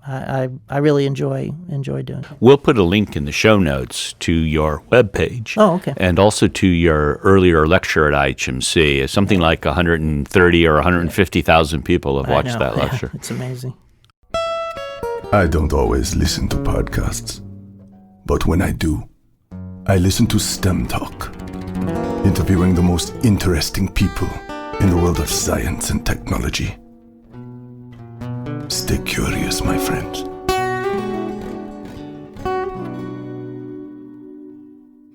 I really enjoy doing it. We'll put a link in the show notes to your webpage. Oh, okay. And also to your earlier lecture at IHMC. Something like 130 or 150,000 people have watched that lecture. Yeah, it's amazing. I don't always listen to podcasts, but when I do, I listen to STEM Talk, interviewing the most interesting people in the world of science and technology. Stay curious, my friends.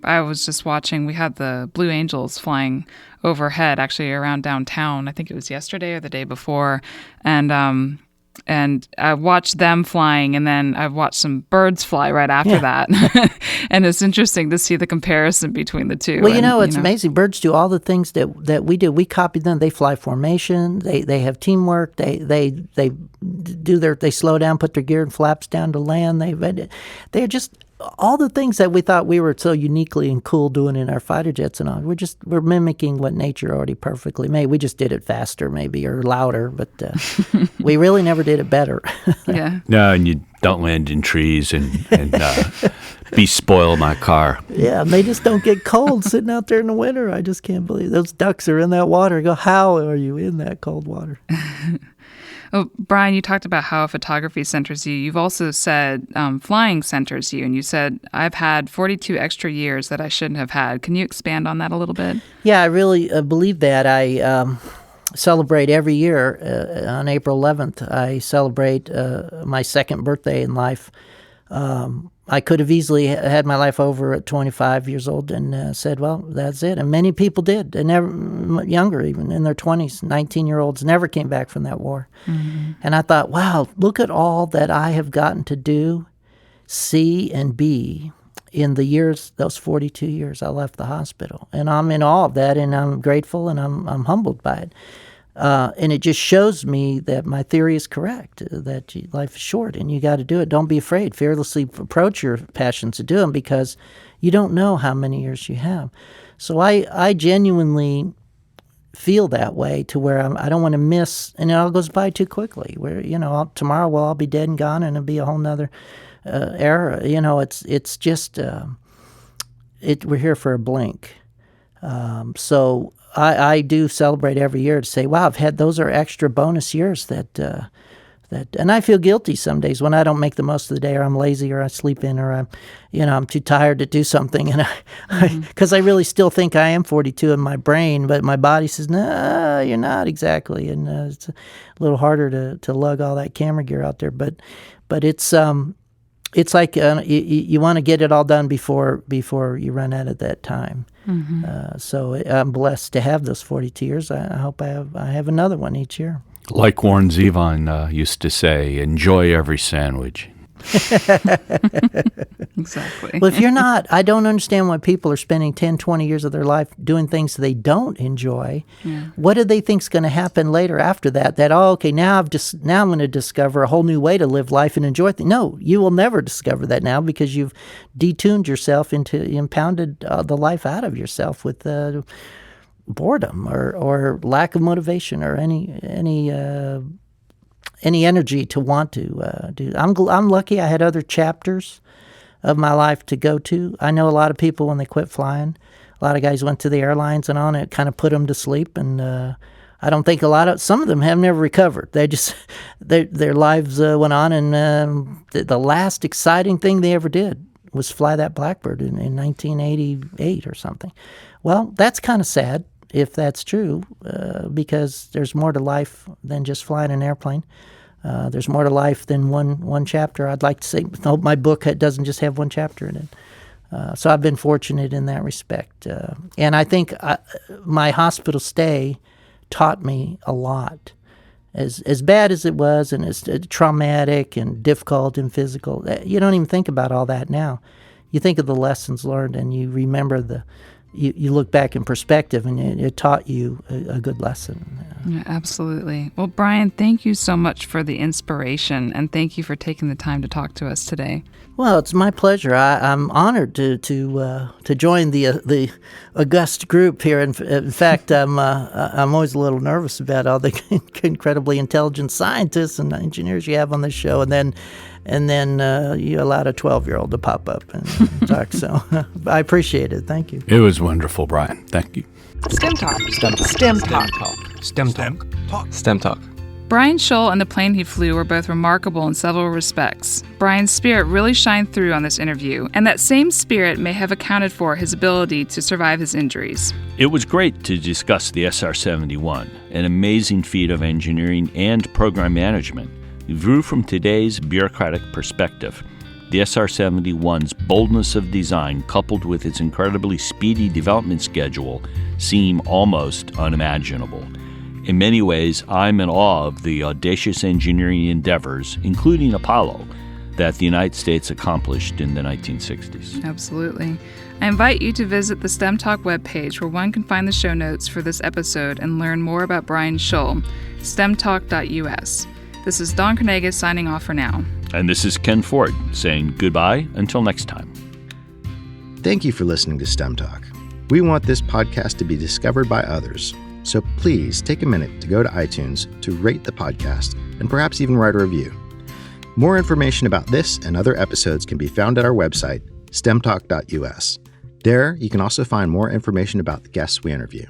I was just watching, we had the Blue Angels flying overhead, actually around downtown. I think it was yesterday or the day before. And I watched them flying, and then I've watched some birds fly right after that. And it's interesting to see the comparison between the two. Well, it's amazing. Birds do all the things that we do. We copy them. They fly formation. They have teamwork. They slow down, put their gear and flaps down to land. They're just all the things that we thought we were so uniquely and cool doing in our fighter jets and all. We're mimicking what nature already perfectly made. We just did it faster, maybe, or louder, but we really never did it better. Yeah. No, and you don't land in trees and spoil my car. Yeah, and they just don't get cold sitting out there in the winter. I just can't believe those ducks are in that water. I go, how are you in that cold water? Oh, Brian, you talked about how photography centers you. You've also said flying centers you, and you said, I've had 42 extra years that I shouldn't have had. Can you expand on that a little bit? Yeah, I really believe that. I celebrate every year on April 11th. I celebrate my second birthday in life. I could have easily had my life over at 25 years old and said, well, that's it. And many people did, and never, younger even, in their 20s, 19-year-olds never came back from that war. Mm-hmm. And I thought, wow, look at all that I have gotten to do, see, and be in the years, those 42 years I left the hospital. And I'm in awe of that, and I'm grateful, and I'm humbled by it. And it just shows me that my theory is correct, that life is short and you got to do it. Don't be afraid. Fearlessly approach your passions to do them because you don't know how many years you have. So I genuinely feel that way to where I don't want to miss, and it all goes by too quickly, where, tomorrow we'll all be dead and gone and it'll be a whole nother era. It's just, we're here for a blink. So I do celebrate every year to say, wow, those are extra bonus years that, and I feel guilty some days when I don't make the most of the day, or I'm lazy, or I sleep in, or I'm too tired to do something, and because I really still think I am 42 in my brain, but my body says, no, you're not exactly, and it's a little harder to lug all that camera gear out there, but it's like you want to get it all done before you run out of that time. Mm-hmm. So I'm blessed to have those 42 years. I hope I have another one each year. Like Warren Zevon used to say, enjoy every sandwich. Exactly. Well, if you're not, I don't understand why people are spending 10, 20 years of their life doing things they don't enjoy. Yeah. What do they think is going to happen later after that? That, now I'm going to discover a whole new way to live life and enjoy things. No, you will never discover that now because you've detuned yourself impounded the life out of yourself with boredom or lack of motivation or any energy to want to do. I'm lucky I had other chapters of my life to go to. I know a lot of people when they quit flying, a lot of guys went to the airlines and on it kind of put them to sleep, and I don't think some of them have never recovered. They just their lives went on, and the last exciting thing they ever did was fly that Blackbird in 1988 or something. Well, that's kind of sad if that's true, because there's more to life than just flying an airplane. There's more to life than one chapter. I'd like to say, no, my book doesn't just have one chapter in it. So I've been fortunate in that respect. And I think my hospital stay taught me a lot. As bad as it was, and as traumatic and difficult and physical, you don't even think about all that now. You think of the lessons learned, and you remember you look back in perspective, and it taught you a good lesson. Yeah, absolutely. Well, Brian, thank you so much for the inspiration, and thank you for taking the time to talk to us today. Well, it's my pleasure. I'm honored to join the august group here. In fact, I'm always a little nervous about all the incredibly intelligent scientists and engineers you have on the show, and then you allowed a 12-year-old to pop up and talk. So I appreciate it. Thank you. It was wonderful, Brian. Thank you. STEM Talk. STEM Talk. STEM Talk. STEM Talk. STEM Talk. Brian Shul and the plane he flew were both remarkable in several respects. Brian's spirit really shined through on this interview, and that same spirit may have accounted for his ability to survive his injuries. It was great to discuss the SR-71, an amazing feat of engineering and program management. Viewed from today's bureaucratic perspective, the SR-71's boldness of design, coupled with its incredibly speedy development schedule, seem almost unimaginable. In many ways, I'm in awe of the audacious engineering endeavors, including Apollo, that the United States accomplished in the 1960s. Absolutely. I invite you to visit the STEM Talk webpage, where one can find the show notes for this episode and learn more about Brian Shul, stemtalk.us. This is Dawn Carnegie signing off for now. And this is Ken Ford saying goodbye until next time. Thank you for listening to STEM Talk. We want this podcast to be discovered by others. So please take a minute to go to iTunes to rate the podcast and perhaps even write a review. More information about this and other episodes can be found at our website, stemtalk.us. There, you can also find more information about the guests we interview.